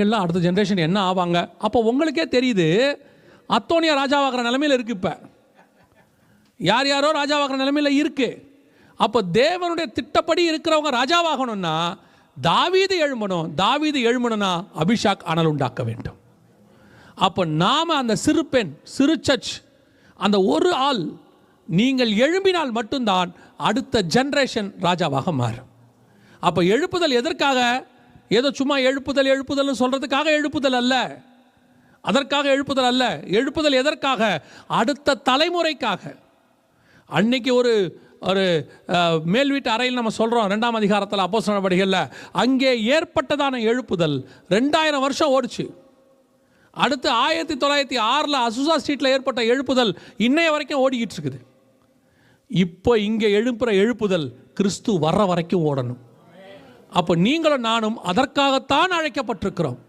எல்லாம் அடுத்த ஜென்ரேஷன் என்ன ஆவாங்க? அப்போ உங்களுக்கே தெரியுது அத்தோனியா ராஜாவாகிற நிலைமையில் இருக்கு. இப்போ யார் யாரோ ராஜாவாகிற நிலைமையில் இருக்கு. அப்போ தேவனுடைய திட்டப்படி இருக்கிறவங்க ராஜாவாகணும்னா தாவீது எழும்பணும். தாவீது எழும்பணும்னா அபிஷாக் அனல் உண்டாக்க வேண்டும். அப்போ நாம் அந்த சிறு பெண், சிறு சர்ச், அந்த ஒரு ஆள் நீங்கள் எழும்பினால் மட்டும்தான் அடுத்த ஜென்ரேஷன் ராஜாவாக மாறும். அப்போ எழுப்புதல் எதற்காக? ஏதோ சும்மா எழுப்புதல் சொல்றதுக்காக எழுப்புதல் அல்ல. அதற்காக எழுப்புதல் அல்ல. எழுப்புதல் எதற்காக? அடுத்த தலைமுறைக்காக. அன்னைக்கு ஒரு ஒரு மேல் வீட்டு அறையில் நம்ம சொல்கிறோம் 2ஆம் அதிகாரத்தில் அப்போஸ்தலர் நடவடிக்கைகளில் அங்கே ஏற்பட்டதான எழுப்புதல் 2000 வருஷம் ஓடிச்சு. அடுத்து 1906 அசுசா ஸ்ட்ரீட்டில் ஏற்பட்ட எழுப்புதல் இன்னைய வரைக்கும் ஓடிக்கிட்டு இருக்குது. இப்போ இங்கே எழுப்புற எழுப்புதல் கிறிஸ்து வர்ற வரைக்கும் ஓடணும். அப்போ நீங்களும் நானும் அதற்காகத்தான் அழைக்கப்பட்டிருக்கிறோம்.